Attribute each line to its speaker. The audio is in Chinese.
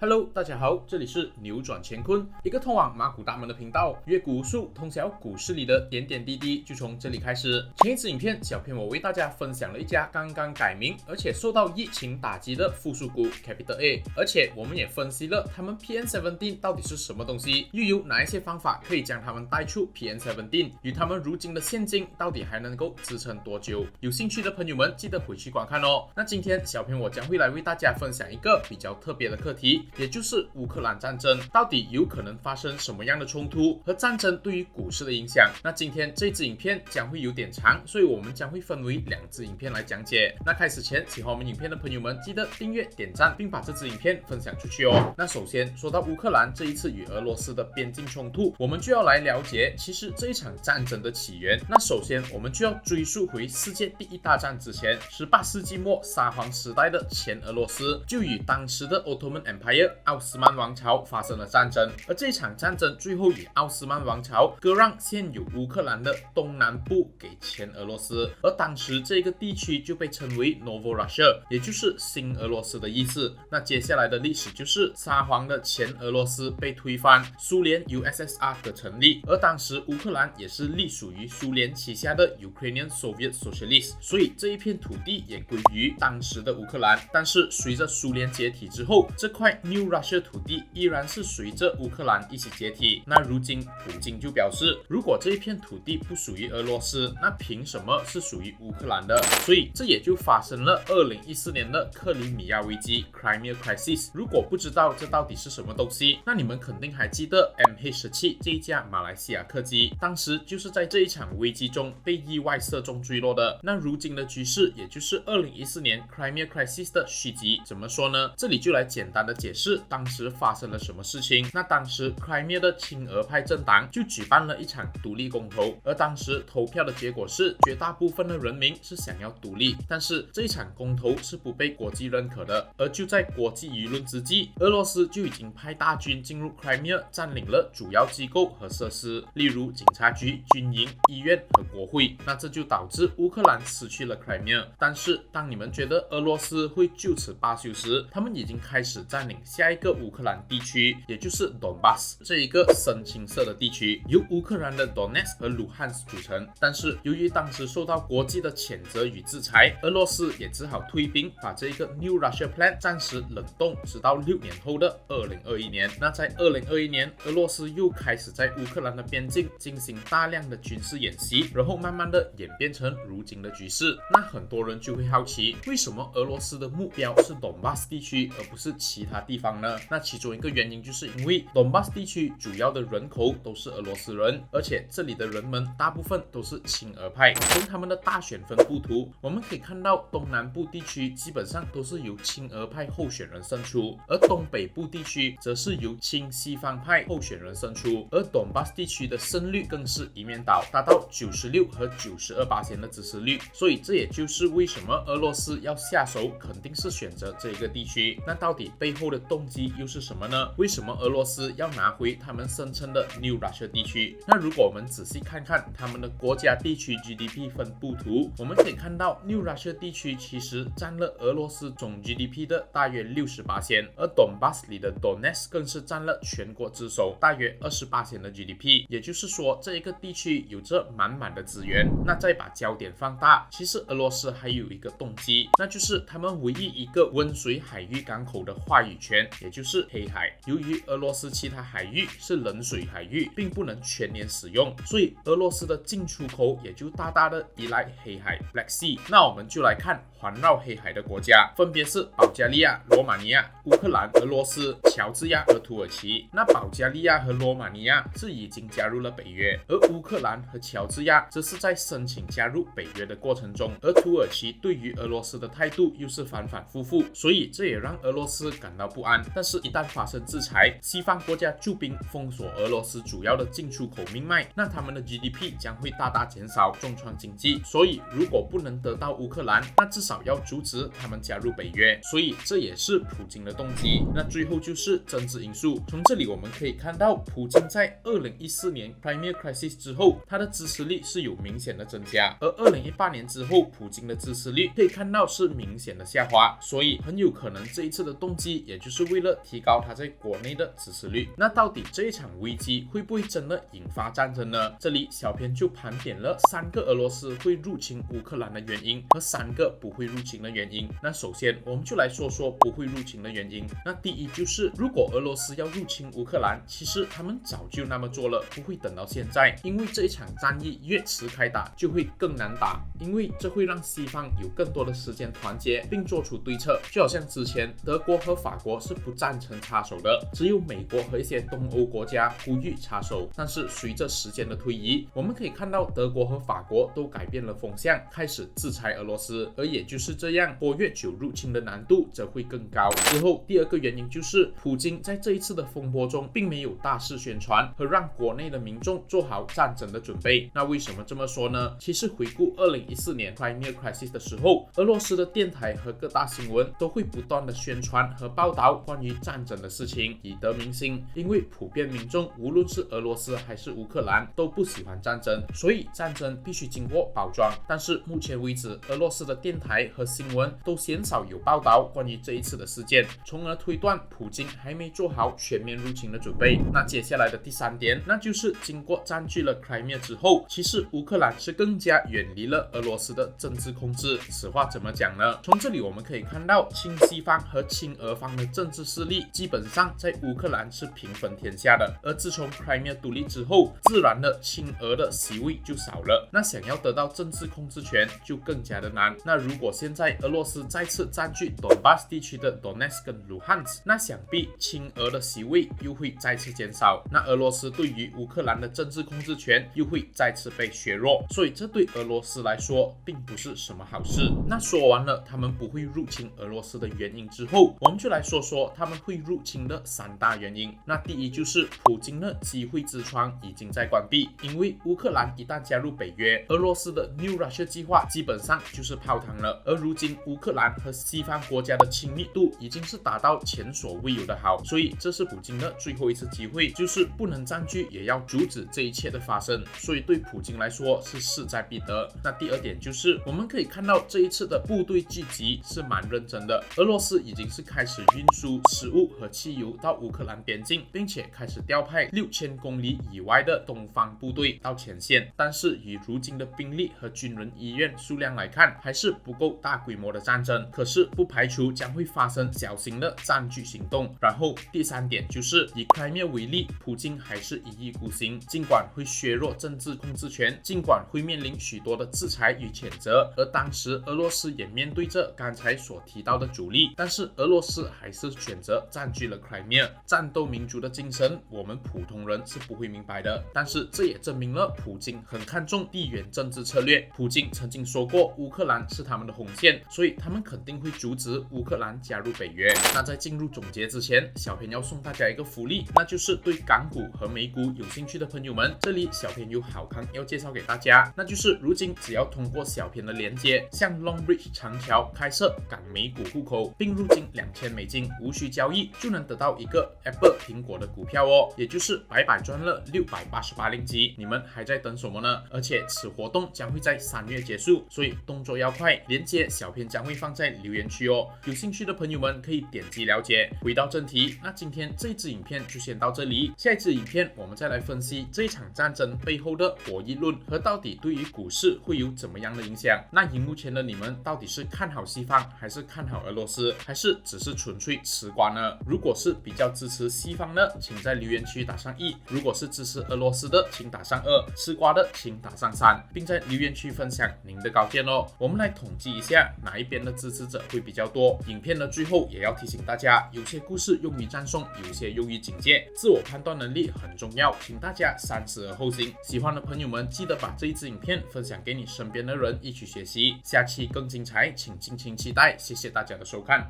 Speaker 1: Hello， 大家好，这里是扭转乾坤，一个通往马股大门的频道。阅股无数，通晓股市里的点点滴滴，就从这里开始。前一支影片，小片我为大家分享了一家刚刚改名，而且受到疫情打击的附属股 Capital A， 而且我们也分析了他们 PN17 到底是什么东西，又有哪一些方法可以将他们带出 PN17， 与他们如今的现金到底还能够支撑多久？有兴趣的朋友们记得回去观看哦。那今天小片我将会来为大家分享一个比较特别的课题。也就是乌克兰战争到底有可能发生什么样的冲突和战争对于股市的影响？那今天这支影片将会有点长，所以我们将会分为2支影片来讲解。那开始前，喜欢我们影片的朋友们记得订阅、点赞，并把这支影片分享出去哦。那首先说到乌克兰这一次与俄罗斯的边境冲突，我们就要来了解其实这一场战争的起源。那首先我们就要追溯回世界第一大战之前，18世纪末沙皇时代的前俄罗斯就与当时的 Ottoman Empire奥斯曼王朝发生了战争，而这场战争最后以奥斯曼王朝割让现有乌克兰的东南部给前俄罗斯，而当时这个地区就被称为 Novorussia， 也就是新俄罗斯的意思。那接下来的历史就是沙皇的前俄罗斯被推翻，苏联 USSR 的成立，而当时乌克兰也是隶属于苏联旗下的 Ukrainian Soviet Socialist， 所以这一片土地也归于当时的乌克兰。但是随着苏联解体之后，这块 New Russia 土地依然是随着乌克兰一起解体。那如今普京就表示，如果这一片土地不属于俄罗斯，那凭什么是属于乌克兰的？所以这也就发生了2014年的克里米亚危机 Crimea Crisis。如果不知道这到底是什么东西，那你们肯定还记得 MH17 这一架马来西亚客机，当时就是在这一场危机中被意外射中坠落的。那如今的局势也就是2014年 Crimea Crisis 的续集。怎么说呢？这里就来简单的解释当时发生了什么事情。那当时 Crimea 的亲俄派政党就举办了一场独立公投，而当时投票的结果是绝大部分的人民是想要独立，但是这一场公投是不被国际认可的。而就在国际舆论之际，俄罗斯就已经派大军进入 Crimea， 占领了主要机构和设施，例如警察局、军营、医院和国会。那这就导致乌克兰失去了 Crimea。但是当你们觉得俄罗斯会就此罢休时，他们已经开始占领下一个乌克兰地区，也就是 Donbas 这一个深青色的地区，由乌克兰的 Donetsk 和 Luhansk 组成。但是由于当时受到国际的谴责与制裁，俄罗斯也只好退兵，把这个 New Russia Plan 暂时冷冻，直到6年后的2021年。那在2021年，俄罗斯又开始在乌克兰的边境进行大量的军事演习，然后慢慢的演变成如今的局势。那很多人就会好奇，为什么俄罗斯的目标是 Donbas 地区而不是其他地方呢？那其中一个原因就是因为 Donbas 地区主要的人口都是俄罗斯人，而且这里的人们大部分都是亲俄派。从他们的大选分布图，我们可以看到东南部地区基本上都是由亲俄派候选人胜出，而东北部地区则是由亲西方派候选人胜出。而 Donbas 地区的胜率更是一面倒，达到96%和92%的支持率。所以这也就是为什么俄罗斯要下手，肯定是选择这一个地区。那到底背后的动机又是什么呢？为什么俄罗斯要拿回他们声称的 New Russia 地区？那如果我们仔细看看他们的国家地区 GDP 分布图，我们可以看到 New Russia 地区其实占了俄罗斯总 GDP 的大约60%，而 Donbas 里的 Donetsk 更是占了全国之首，大约20%的 GDP。也就是说，这一个地区有着满满的资源。那再把焦点放大，其实俄罗斯还有一个动机，那就是他们唯一一个温水海域港口的话语权，也就是黑海。由于俄罗斯其他海域是冷水海域，并不能全年使用，所以俄罗斯的进出口也就大大的依赖黑海 Black Sea。那我们就来看环绕黑海的国家，分别是保加利亚、罗马尼亚、乌克兰、俄罗斯、乔治亚和土耳其。那保加利亚和罗马尼亚是已经加入了北约，而乌克兰和乔治亚则是在申请加入北约的过程中，而土耳其对于俄罗斯的态度又是反反复复，所以这也让俄罗斯感到不安。但是一旦发生制裁，西方国家驻兵封锁俄罗斯主要的进出口命脉，那他们的 GDP 将会大大减少，重创经济。所以如果不能得到乌克兰，那至少少要阻止他们加入北约，所以这也是普京的动机。那最后就是政治因素，从这里我们可以看到，普京在2014年 Crimea Crisis 之后，他的支持率是有明显的增加，而2018年之后，普京的支持率可以看到是明显的下滑，所以很有可能这一次的动机也就是为了提高他在国内的支持率。那到底这一场危机会不会真的引发战争呢？这里小编就盘点了3个俄罗斯会入侵乌克兰的原因和3个不会入侵的原因。那首先我们就来说说不会入侵的原因。那第一就是，如果俄罗斯要入侵乌克兰，其实他们早就那么做了，不会等到现在，因为这一场战役越迟开打就会更难打，因为这会让西方有更多的时间团结并做出对策。就好像之前德国和法国是不赞成插手的，只有美国和一些东欧国家呼吁插手，但是随着时间的推移，我们可以看到德国和法国都改变了风向，开始制裁俄罗斯，而也就是这样，拖越久入侵的难度则会更高。之后第二个原因就是，普京在这一次的风波中并没有大肆宣传和让国内的民众做好战争的准备。那为什么这么说呢？其实回顾2014年 Crimea Crisis 的时候，俄罗斯的电台和各大新闻都会不断的宣传和报道关于战争的事情，以得民心。因为普遍民众无论是俄罗斯还是乌克兰都不喜欢战争，所以战争必须经过包装。但是目前为止，俄罗斯的电台和新闻都鲜少有报道关于这一次的事件，从而推断普京还没做好全面入侵的准备。那接下来的第3点，那就是经过占据了 Crimea 之后，其实乌克兰是更加远离了俄罗斯的政治控制。此话怎么讲呢？从这里我们可以看到，亲西方和亲俄方的政治势力基本上在乌克兰是平分天下的，而自从 Crimea 独立之后，自然的亲俄的席位就少了，那想要得到政治控制权就更加的难。那如果现在俄罗斯再次占据 Donbas 地区的 Donetsk 跟 Luhansk， 那想必亲俄的席位又会再次减少，那俄罗斯对于乌克兰的政治控制权又会再次被削弱，所以这对俄罗斯来说并不是什么好事。那说完了他们不会入侵俄罗斯的原因之后，我们就来说说他们会入侵的3大原因。那第一就是普京的机会之窗已经在关闭，因为乌克兰一旦加入北约，俄罗斯的 New Russia 计划基本上就是泡汤了。而如今乌克兰和西方国家的亲密度已经是达到前所未有的好，所以这是普京的最后一次机会，就是不能占据也要阻止这一切的发生，所以对普京来说是势在必得。那第二点就是我们可以看到这一次的部队聚集是蛮认真的，俄罗斯已经是开始运输食物和汽油到乌克兰边境，并且开始调派6000公里以外的东方部队到前线，但是以如今的兵力和军人医院数量来看，还是不够大规模的战争，可是不排除将会发生小型的占据行动。然后第3点就是以 Crimea 为例，普京还是一意孤行，尽管会削弱政治控制权，尽管会面临许多的制裁与谴责，而当时俄罗斯也面对着刚才所提到的阻力，但是俄罗斯还是选择占据了 Crimea。战斗民族的精神我们普通人是不会明白的，但是这也证明了普京很看重地缘政治策略。普京曾经说过乌克兰是他们的红线，所以他们肯定会阻止乌克兰加入北约。那在进入总结之前，小编要送大家一个福利，那就是对港股和美股有兴趣的朋友们，这里小编有好康要介绍给大家，那就是如今只要通过小编的连接向 Longbridge 长桥开设港美股户口，并入金$2000，无需交易就能得到一个 Apple 苹果的股票哦，也就是白白赚了688令吉。你们还在等什么呢？而且此活动将会在3月结束，所以动作要快，连接小编将会放在留言区哦，有兴趣的朋友们可以点击了解。回到正题，那今天这一支影片就先到这里，下一支影片我们再来分析这一场战争背后的博弈论和到底对于股市会有怎么样的影响。那荧幕前的你们到底是看好西方，还是看好俄罗斯，还是只是纯粹吃瓜呢？如果是比较支持西方的，请在留言区打上1；如果是支持俄罗斯的，请打上2；吃瓜的请打上3，并在留言区分享您的高见哦。我们来统计一下哪一边的支持者会比较多。影片的最后也要提醒大家，有些故事用于赞颂，有些用于警戒，自我判断能力很重要，请大家三思而后行。喜欢的朋友们记得把这一支影片分享给你身边的人一起学习，下期更精彩，请敬请期待。谢谢大家的收看。